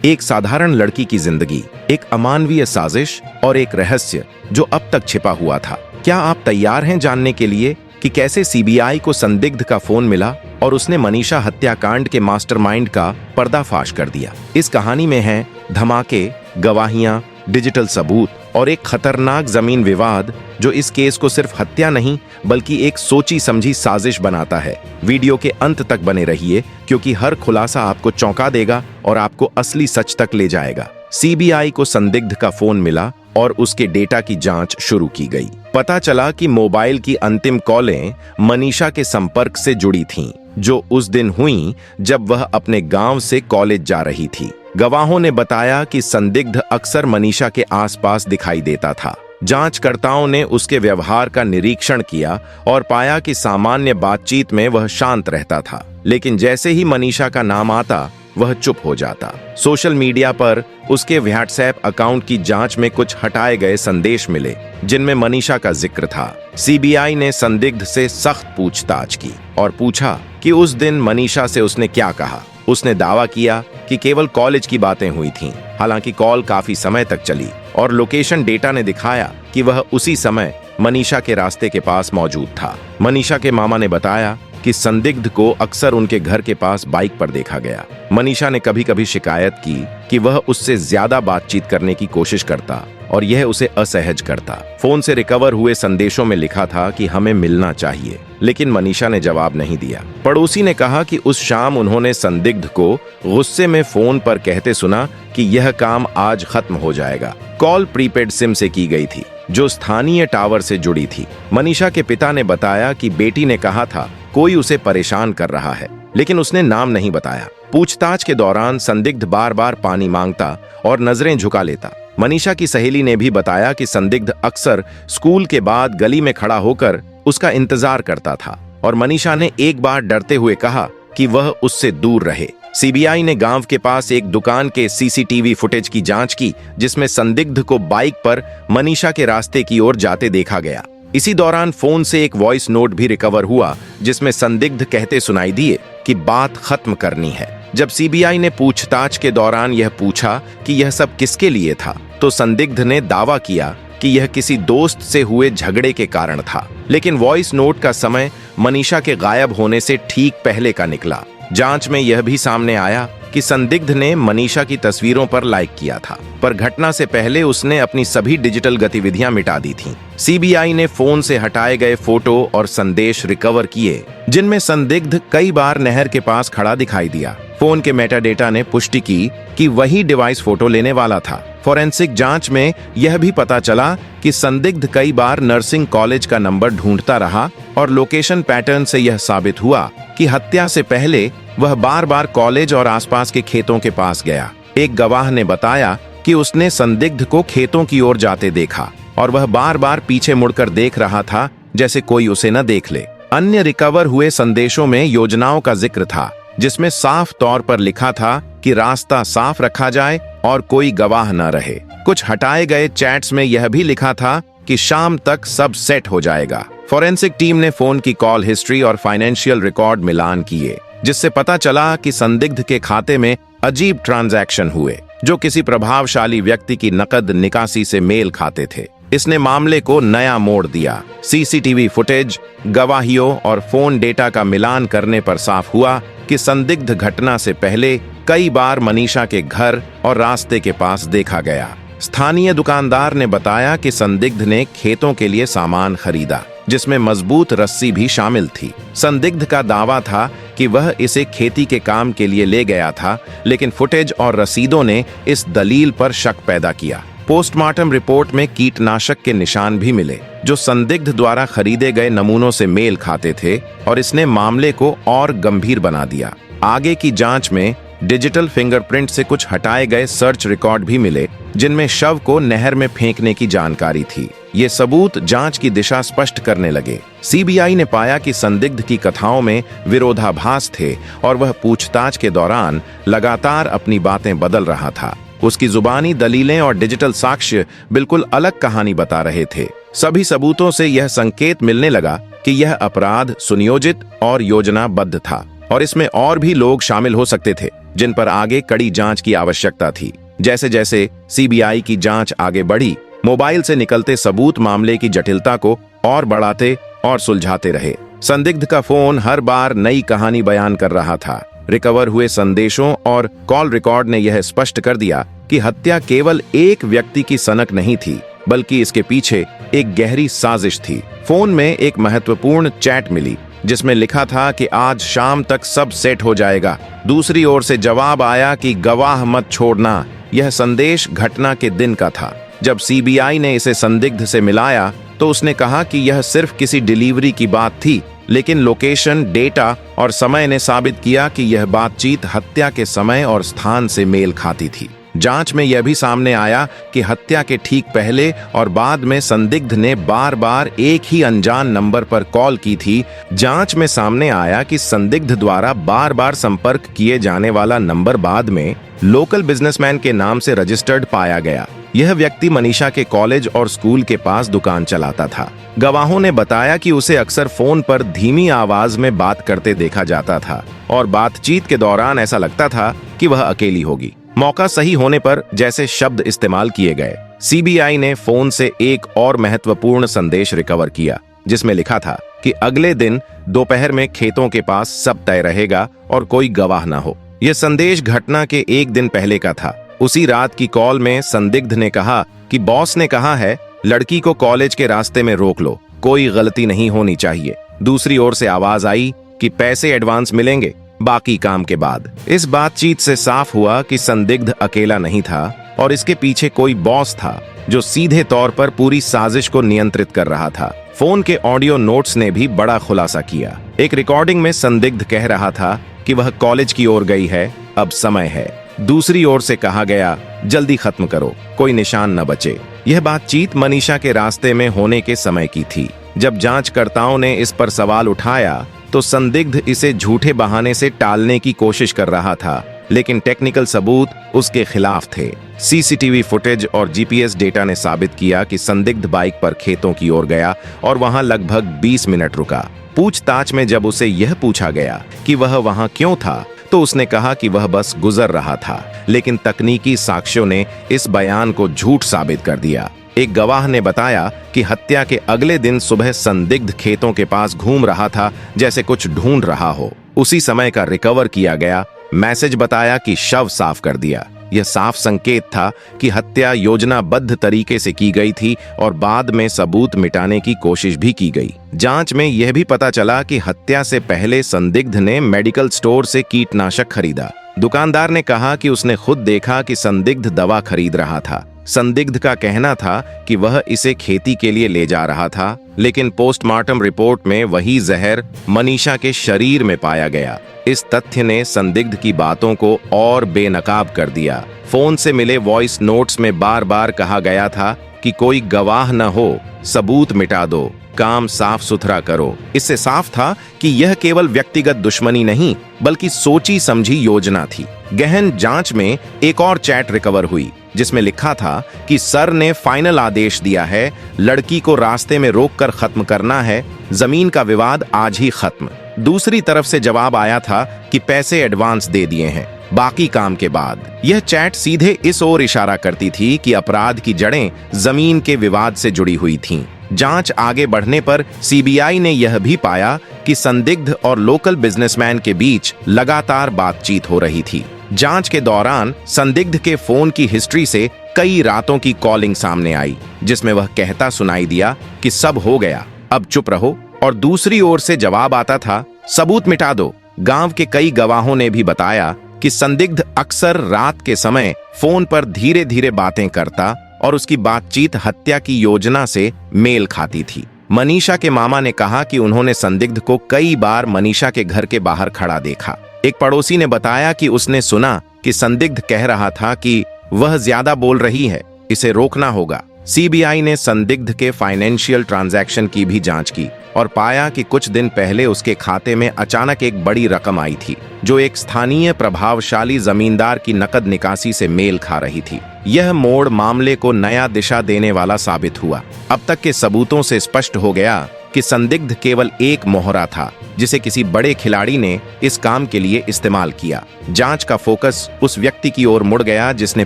एक साधारण लड़की की जिंदगी, एक अमानवीय साजिश और एक रहस्य जो अब तक छिपा हुआ था। क्या आप तैयार हैं जानने के लिए कि कैसे सीबीआई को संदिग्ध का फोन मिला और उसने मनीषा हत्याकांड के मास्टरमाइंड का पर्दाफाश कर दिया? इस कहानी में है धमाके, गवाहियां, डिजिटल सबूत और एक खतरनाक जमीन विवाद जो इस केस को सिर्फ हत्या नहीं बल्कि एक सोची समझी साजिश बनाता है। वीडियो के अंत तक बने रहिए क्योंकि हर खुलासा आपको चौंका देगा और आपको असली सच तक ले जाएगा। सीबीआई को संदिग्ध का फोन मिला और उसके डेटा की जांच शुरू की गई। पता चला कि मोबाइल की अंतिम कॉलें मनीषा के संपर्क से जुड़ी थीं, जो उस दिन हुई जब वह अपने गांव से कॉलेज जा रही थी। गवाहों ने बताया कि संदिग्ध अक्सर मनीषा के आसपास दिखाई देता था। जांचकर्ताओं ने उसके व्यवहार का निरीक्षण किया और पाया कि सामान्य बातचीत में वह शांत रहता था, लेकिन जैसे ही मनीषा का नाम आता वह चुप हो जाता। सोशल मीडिया पर उसके व्हाट्सएप अकाउंट की जांच में कुछ हटाए गए संदेश मिले जिनमें मनीषा का जिक्र था। सीबीआई ने संदिग्ध से सख्त पूछताछ की और पूछा कि उस दिन मनीषा से उसने क्या कहा। उसने दावा किया कि केवल कॉलेज की बातें हुई थीं। हालांकि कॉल काफी समय तक चली और लोकेशन डेटा ने दिखाया कि वह उसी समय मनीषा के रास्ते के पास मौजूद था। मनीषा के मामा ने बताया कि संदिग्ध को अक्सर उनके घर के पास बाइक पर देखा गया। मनीषा ने कभी कभी शिकायत की कि वह उससे ज्यादा बातचीत करने की कोशिश करता और यह उसे असहज करता। फोन से रिकवर हुए संदेशों में लिखा था कि हमें मिलना चाहिए, लेकिन मनीषा ने जवाब नहीं दिया। पड़ोसी ने कहा कि उस शाम उन्होंने संदिग्ध को गुस्से में फोन पर कहते सुना कि यह काम आज खत्म हो जाएगा। कॉल प्रीपेड सिम से की गई थी जो स्थानीय टावर से जुड़ी थी। मनीषा के पिता ने बताया कि बेटी ने कहा था कोई उसे परेशान कर रहा है, लेकिन उसने नाम नहीं बताया। पूछताछ के दौरान संदिग्ध बार बार पानी मांगता और नजरें झुका लेता। मनीषा की सहेली ने भी बताया कि संदिग्ध अक्सर स्कूल के बाद गली में खड़ा होकर उसका इंतजार करता था और मनीषा ने एक बार डरते हुए कहा कि वह उससे दूर रहे। सीबीआई ने गांव के पास एक दुकान के सीसीटीवी फुटेज की जांच की जिसमें संदिग्ध को बाइक पर मनीषा के रास्ते की ओर जाते देखा गया। इसी दौरान फोन से एक वॉइस नोट भी रिकवर हुआ जिसमें संदिग्ध कहते सुनाई दिए कि बात खत्म करनी है। जब सीबीआई ने पूछताछ के दौरान यह पूछा कि यह सब किसके लिए था, तो संदिग्ध ने दावा किया कि यह किसी दोस्त से हुए झगड़े के कारण था, लेकिन वॉइस नोट का समय मनीषा के गायब होने से ठीक पहले का निकला। जांच में यह भी सामने आया कि संदिग्ध ने मनीषा की तस्वीरों पर लाइक किया था, पर घटना से पहले उसने अपनी सभी डिजिटल गतिविधियां मिटा दी थीं। सीबीआई ने फोन से हटाए गए फोटो और संदेश रिकवर किए जिनमें संदिग्ध कई बार नहर के पास खड़ा दिखाई दिया। फोन के मेटाडेटा ने पुष्टि की कि वही डिवाइस फोटो लेने वाला था। फोरेंसिक जांच में यह भी पता चला कि संदिग्ध कई बार नर्सिंग कॉलेज का नंबर ढूंढता रहा और लोकेशन पैटर्न से यह साबित हुआ कि हत्या से पहले वह बार बार कॉलेज और आसपास के खेतों के पास गया। एक गवाह ने बताया कि उसने संदिग्ध को खेतों की ओर जाते देखा और वह बार बार पीछे मुड़कर देख रहा था जैसे कोई उसे न देख ले। अन्य रिकवर हुए संदेशों में योजनाओं का जिक्र था जिसमें साफ तौर पर लिखा था कि रास्ता साफ रखा जाए और कोई गवाह न रहे। कुछ हटाए गए चैट्स में यह भी लिखा था कि शाम तक सब सेट हो जाएगा। फोरेंसिक टीम ने फोन की कॉल हिस्ट्री और फाइनेंशियल रिकॉर्ड मिलान किए जिससे पता चला कि संदिग्ध के खाते में अजीब ट्रांजैक्शन हुए जो किसी प्रभावशाली व्यक्ति की नकद निकासी से मेल खाते थे। इसने मामले को नया मोड़ दिया। सीसीटीवी फुटेज, गवाहियों और फोन डेटा का मिलान करने पर साफ हुआ कि संदिग्ध घटना से पहले कई बार मनीषा के घर और रास्ते के पास देखा गया। स्थानीय दुकानदार ने बताया कि संदिग्ध ने खेतों के लिए सामान खरीदा जिसमें मजबूत रस्सी भी शामिल थी। संदिग्ध का दावा था कि वह इसे खेती के काम के लिए ले गया था, लेकिन फुटेज और रसीदों ने इस दलील पर शक पैदा किया। पोस्टमार्टम रिपोर्ट में कीटनाशक के निशान भी मिले जो संदिग्ध द्वारा खरीदे गए नमूनों से मेल खाते थे और इसने मामले को और गंभीर बना दिया। आगे की जांच में डिजिटल फिंगरप्रिंट से कुछ हटाए गए सर्च रिकॉर्ड भी मिले जिनमें शव को नहर में फेंकने की जानकारी थी। ये सबूत जांच की दिशा स्पष्ट करने लगे। सीबीआई ने पाया कि संदिग्ध की कथाओं में विरोधाभास थे और वह पूछताछ के दौरान लगातार अपनी बातें बदल रहा था। उसकी जुबानी दलीलें और डिजिटल साक्ष्य बिल्कुल अलग कहानी बता रहे थे। सभी सबूतों से यह संकेत मिलने लगा कि यह अपराध सुनियोजित और योजनाबद्ध था और इसमें और भी लोग शामिल हो सकते थे। जिन पर आगे कड़ी जांच की आवश्यकता थी। जैसे जैसे सीबीआई की जांच आगे बढ़ी, मोबाइल से निकलते सबूत मामले की जटिलता को और बढ़ाते और सुलझाते रहे। संदिग्ध का फोन हर बार नई कहानी बयान कर रहा था। रिकवर हुए संदेशों और कॉल रिकॉर्ड ने यह स्पष्ट कर दिया कि हत्या केवल एक व्यक्ति की सनक नहीं थी, बल्कि इसके पीछे एक गहरी साजिश थी। फोन में एक महत्वपूर्ण चैट मिली जिसमें लिखा था कि आज शाम तक सब सेट हो जाएगा। दूसरी ओर से जवाब आया कि गवाह मत छोड़ना। यह संदेश घटना के दिन का था। जब सीबीआई ने इसे संदिग्ध से मिलाया तो उसने कहा कि यह सिर्फ किसी डिलीवरी की बात थी, लेकिन लोकेशन, डेटा और समय ने साबित किया कि यह बातचीत हत्या के समय और स्थान से मेल खाती थी। जांच में यह भी सामने आया कि हत्या के ठीक पहले और बाद में संदिग्ध ने बार बार एक ही अनजान नंबर पर कॉल की थी। जांच में सामने आया कि संदिग्ध द्वारा बार बार संपर्क किए जाने वाला नंबर बाद में लोकल बिजनेसमैन के नाम से रजिस्टर्ड पाया गया। यह व्यक्ति मनीषा के कॉलेज और स्कूल के पास दुकान चलाता था। गवाहों ने बताया कि उसे अक्सर फोन पर धीमी आवाज में बात करते देखा जाता था और बातचीत के दौरान ऐसा लगता था कि वह अकेली होगी। मौका सही होने पर जैसे शब्द इस्तेमाल किए गए। सीबीआई ने फोन से एक और महत्वपूर्ण संदेश रिकवर किया जिसमें लिखा था कि अगले दिन दोपहर में खेतों के पास सब तय रहेगा और कोई गवाह न हो। यह संदेश घटना के एक दिन पहले का था। उसी रात की कॉल में संदिग्ध ने कहा कि बॉस ने कहा है लड़की को कॉलेज के रास्ते में रोक लो, कोई गलती नहीं होनी चाहिए। दूसरी ओर से आवाज आई कि पैसे एडवांस मिलेंगे, बाकी काम के बाद। इस बातचीत से साफ हुआ कि संदिग्ध अकेला नहीं था और इसके पीछे कोई बॉस था जो सीधे तौर पर पूरी साजिश को नियंत्रित कर रहा था। फोन के ऑडियो नोट्स ने भी बड़ा खुलासा किया। एक रिकॉर्डिंग में संदिग्ध कह रहा था कि वह कॉलेज की ओर गई है, अब समय है। दूसरी ओर से कहा गया जल्दी खत्म करो, कोई निशान न बचे। यह बातचीत मनीषा के रास्ते में होने के समय की थी। जब जांचकर्ताओं ने इस पर सवाल उठाया तो संदिग्ध इसे झूठे बहाने से टालने की कोशिश कर रहा था, लेकिन टेक्निकल सबूत उसके खिलाफ थे। सीसीटीवी फुटेज और जीपीएस डेटा ने साबित किया कि संदिग्ध बाइक पर खेतों की ओर गया और वहां लगभग 20 मिनट रुका। पूछताछ में जब उसे यह पूछा गया कि वह वहां क्यों था तो उसने कहा कि वह बस गुजर रहा था, लेकिन तकनीकी साक्ष्यों ने इस बयान को झूठ साबित कर दिया। एक गवाह ने बताया कि हत्या के अगले दिन सुबह संदिग्ध खेतों के पास घूम रहा था, जैसे कुछ ढूंढ रहा हो। उसी समय का रिकवर किया गया मैसेज बताया कि शव साफ कर दिया। यह साफ संकेत था कि हत्या योजनाबद्ध तरीके से की गई थी और बाद में सबूत मिटाने की कोशिश भी की गई। जांच में यह भी पता चला कि हत्या से पहले संदिग्ध ने मेडिकल स्टोर से कीटनाशक खरीदा। दुकानदार ने कहा कि उसने खुद देखा कि संदिग्ध दवा खरीद रहा था। संदिग्ध का कहना था कि वह इसे खेती के लिए ले जा रहा था, लेकिन पोस्टमार्टम रिपोर्ट में वही जहर मनीषा के शरीर में पाया गया। इस तथ्य ने संदिग्ध की बातों को और बेनकाब कर दिया। फोन से मिले वॉइस नोट्स में बार बार कहा गया था कि कोई गवाह न हो, सबूत मिटा दो, काम साफ सुथरा करो। इससे साफ था कि यह केवल व्यक्तिगत दुश्मनी नहीं, बल्कि सोची समझी योजना थी। गहन जांच में एक और चैट रिकवर हुई जिसमें लिखा था कि सर ने फाइनल आदेश दिया है, लड़की को रास्ते में रोककर खत्म करना है, जमीन का विवाद आज ही खत्म। दूसरी तरफ से जवाब आया था कि पैसे एडवांस दे दिए हैं, बाकी काम के बाद। यह चैट सीधे इस ओर इशारा करती थी कि अपराध की जड़ें जमीन के विवाद से जुड़ी हुई थीं। जांच आगे बढ़ने पर सीबीआई ने यह भी पाया कि संदिग्ध और लोकल बिजनेसमैन के बीच लगातार बातचीत हो रही थी। जांच के दौरान संदिग्ध के फोन की हिस्ट्री से कई रातों की कॉलिंग सामने आई, जिसमें वह कहता सुनाई दिया कि सब हो गया, अब चुप रहो, और दूसरी ओर से जवाब आता था सबूत मिटा दो। गांव के कई गवाहों ने भी बताया कि संदिग्ध अक्सर रात के समय फोन पर धीरे धीरे बातें करता और उसकी बातचीत हत्या की योजना से मेल खाती थी। मनीषा के मामा ने कहा कि उन्होंने संदिग्ध को कई बार मनीषा के घर के बाहर खड़ा देखा। एक पड़ोसी ने बताया कि उसने सुना कि संदिग्ध कह रहा था कि वह ज्यादा बोल रही है, इसे रोकना होगा। सीबीआई ने संदिग्ध के फाइनेंशियल ट्रांजैक्शन की भी जांच की और पाया कि कुछ दिन पहले उसके खाते में अचानक एक बड़ी रकम आई थी, जो एक स्थानीय प्रभावशाली जमींदार की नकद निकासी से मेल खा रही थी। यह मोड़ मामले को नया दिशा देने वाला साबित हुआ। अब तक के सबूतों से स्पष्ट हो गया कि संदिग्ध केवल एक मोहरा था, जिसे किसी बड़े खिलाड़ी ने इस काम के लिए इस्तेमाल किया। जांच का फोकस उस व्यक्ति की ओर मुड़ गया जिसने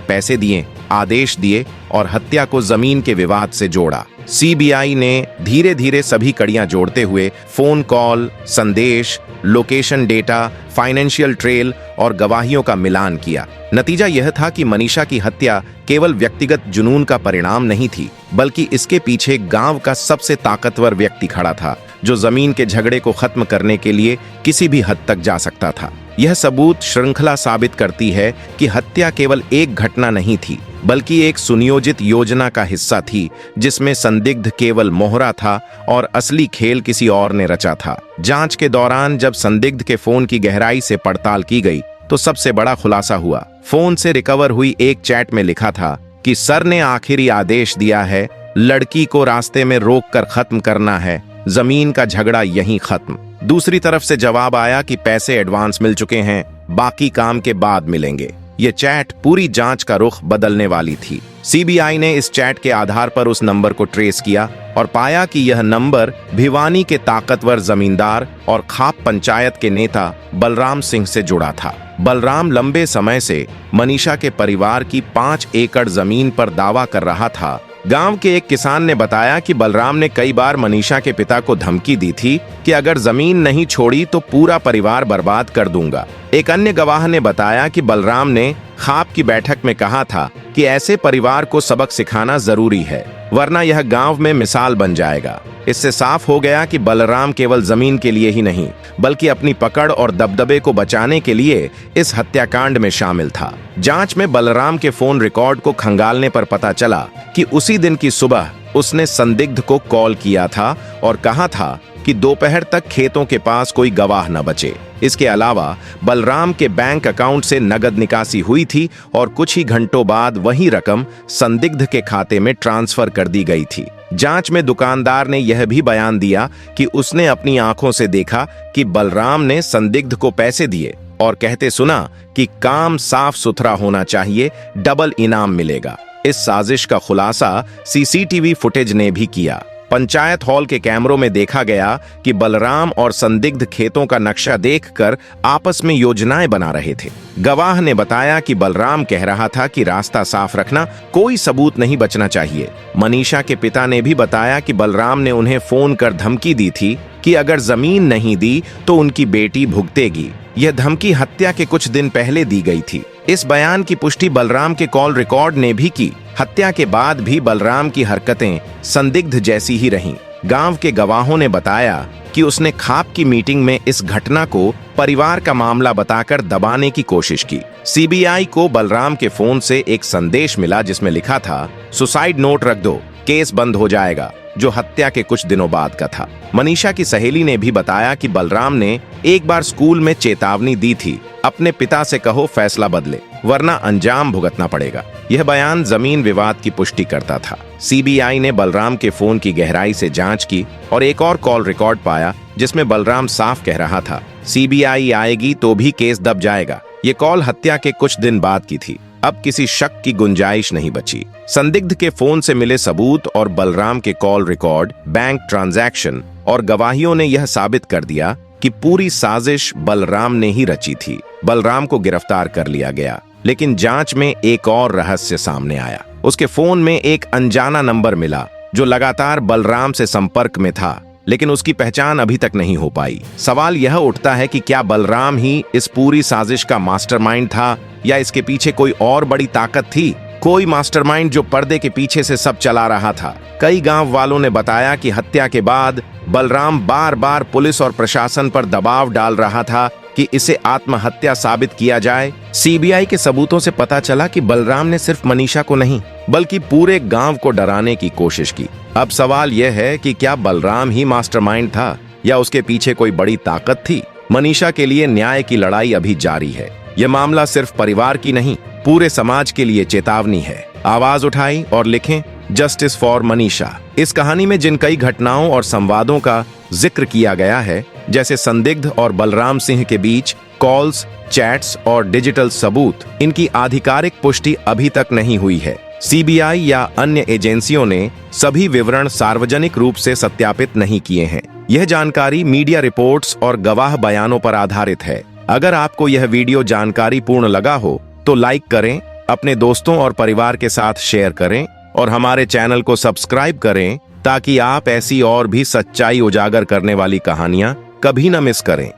पैसे दिए, आदेश दिए और हत्या को जमीन के विवाद से जोड़ा। सीबीआई ने धीरे धीरे सभी कड़ियां जोड़ते हुए फोन कॉल, संदेश, लोकेशन डेटा, फाइनेंशियल ट्रेल और गवाहियों का मिलान किया। नतीजा यह था कि मनीषा की हत्या केवल व्यक्तिगत जुनून का परिणाम नहीं थी, बल्कि इसके पीछे गांव का सबसे ताकतवर व्यक्ति खड़ा था, जो जमीन के झगड़े को खत्म करने के लिए किसी भी हद तक जा सकता था। यह सबूत श्रृंखला साबित करती है कि हत्या केवल एक घटना नहीं थी, बल्कि एक सुनियोजित योजना का हिस्सा थी, जिसमें संदिग्ध केवल मोहरा था और असली खेल किसी और ने रचा था। जांच के दौरान जब संदिग्ध के फोन की गहराई से पड़ताल की गई, तो सबसे बड़ा खुलासा हुआ। फोन से रिकवर हुई एक चैट में लिखा था कि सर ने आखिरी आदेश दिया है, लड़की को रास्ते में रोककर खत्म करना है, जमीन का झगड़ा यहीं खत्म। दूसरी तरफ से जवाब आया कि पैसे एडवांस मिल चुके हैं, बाकी काम के बाद मिलेंगे। ये चैट पूरी जांच का रुख बदलने वाली थी। सीबीआई ने इस चैट के आधार पर उस नंबर को ट्रेस किया और पाया कि यह नंबर भिवानी के ताकतवर जमींदार और खाप पंचायत के नेता बलराम सिंह से जुड़ा था। बलराम लंबे समय से मनीषा के परिवार की 5 एकड़ जमीन पर दावा कर रहा था। गांव के एक किसान ने बताया कि बलराम ने कई बार मनीषा के पिता को धमकी दी थी कि अगर जमीन नहीं छोड़ी तो पूरा परिवार बर्बाद कर दूंगा। एक अन्य गवाह ने बताया कि बलराम ने खाप की बैठक में कहा था कि ऐसे परिवार को सबक सिखाना जरूरी है, वरना यह गांव में मिसाल बन जाएगा। इससे साफ हो गया कि बलराम केवल जमीन के लिए ही नहीं, बल्कि अपनी पकड़ और दबदबे को बचाने के लिए इस हत्याकांड में शामिल था। जांच में बलराम के फोन रिकॉर्ड को खंगालने पर पता चला कि उसी दिन की सुबह उसने संदिग्ध को कॉल किया था और कहा था कि दोपहर तक खेतों के पास कोई गवाह न बचे। इसके अलावा बलराम के बैंक अकाउंट से नगद निकासी हुई थी और कुछ ही घंटों बाद वही रकम संदिग्ध के खाते में ट्रांसफर कर दी गई थी। जांच में दुकानदार ने यह भी बयान दिया कि उसने अपनी आंखों से देखा कि बलराम ने संदिग्ध को पैसे दिए और कहते सुना कि काम साफ सुथरा होना चाहिए, डबल इनाम मिलेगा। इस साजिश का खुलासा सीसीटीवी फुटेज ने भी किया। पंचायत हॉल के कैमरों में देखा गया कि बलराम और संदिग्ध खेतों का नक्शा देखकर आपस में योजनाएं बना रहे थे। गवाह ने बताया कि बलराम कह रहा था कि रास्ता साफ रखना, कोई सबूत नहीं बचना चाहिए। मनीषा के पिता ने भी बताया कि बलराम ने उन्हें फोन कर धमकी दी थी कि अगर जमीन नहीं दी तो उनकी बेटी भुगतेगी। यह धमकी हत्या के कुछ दिन पहले दी गई थी। इस बयान की पुष्टि बलराम के कॉल रिकॉर्ड ने भी की। हत्या के बाद भी बलराम की हरकतें संदिग्ध जैसी ही रहीं। गांव के गवाहों ने बताया कि उसने खाप की मीटिंग में इस घटना को परिवार का मामला बताकर दबाने की कोशिश की। सीबीआई को बलराम के फोन से एक संदेश मिला जिसमें लिखा था, सुसाइड नोट रख दो, केस बंद हो जाएगा, जो हत्या के कुछ दिनों बाद का था। मनीषा की सहेली ने भी बताया कि बलराम ने एक बार स्कूल में चेतावनी दी थी, अपने पिता से कहो फैसला बदले, वरना अंजाम भुगतना पड़ेगा। यह बयान जमीन विवाद की पुष्टि करता था। सीबीआई ने बलराम के फोन की गहराई से जांच की और एक और कॉल रिकॉर्ड पाया जिसमें बलराम साफ कह रहा था, सीबीआई आएगी तो भी केस दब जाएगा। ये कॉल हत्या के कुछ दिन बाद की थी। अब किसी शक की गुंजाइश नहीं बची। संदिग्ध के फोन से मिले सबूत और बलराम के कॉल रिकॉर्ड, बैंक ट्रांजैक्शन और गवाहियों ने यह साबित कर दिया कि पूरी साजिश बलराम ने ही रची थी। बलराम को गिरफ्तार कर लिया गया, लेकिन जांच में एक और रहस्य सामने आया। उसके फोन में एक अनजाना नंबर मिला जो लगातार बलराम से संपर्क में था, लेकिन उसकी पहचान अभी तक नहीं हो पाई। सवाल यह उठता है कि क्या बलराम ही इस पूरी साजिश का मास्टरमाइंड था या इसके पीछे कोई और बड़ी ताकत थी, कोई मास्टरमाइंड जो पर्दे के पीछे से सब चला रहा था। कई गांव वालों ने बताया कि हत्या के बाद बलराम बार बार पुलिस और प्रशासन पर दबाव डाल रहा था कि इसे आत्महत्या साबित किया जाए। सीबीआई के सबूतों से पता चला कि बलराम ने सिर्फ मनीषा को नहीं, बल्कि पूरे गांव को डराने की कोशिश की। अब सवाल यह है कि क्या बलराम ही मास्टरमाइंड था या उसके पीछे कोई बड़ी ताकत थी। मनीषा के लिए न्याय की लड़ाई अभी जारी है। यह मामला सिर्फ परिवार की नहीं, पूरे समाज के लिए चेतावनी है। आवाज उठाएं और लिखें, जस्टिस फॉर मनीषा। इस कहानी में जिन कई घटनाओं और संवादों का जिक्र किया गया है, जैसे संदिग्ध और बलराम सिंह के बीच कॉल्स, चैट्स और डिजिटल सबूत, इनकी आधिकारिक पुष्टि अभी तक नहीं हुई है। सीबीआई या अन्य एजेंसियों ने सभी विवरण सार्वजनिक रूप से सत्यापित नहीं किए हैं। यह जानकारी मीडिया रिपोर्ट्स और गवाह बयानों पर आधारित है। अगर आपको यह वीडियो जानकारी पूर्ण लगा हो तो लाइक करें, अपने दोस्तों और परिवार के साथ शेयर करें और हमारे चैनल को सब्सक्राइब करें ताकि आप ऐसी और भी सच्चाई उजागर करने वाली कहानियां कभी न मिस करें।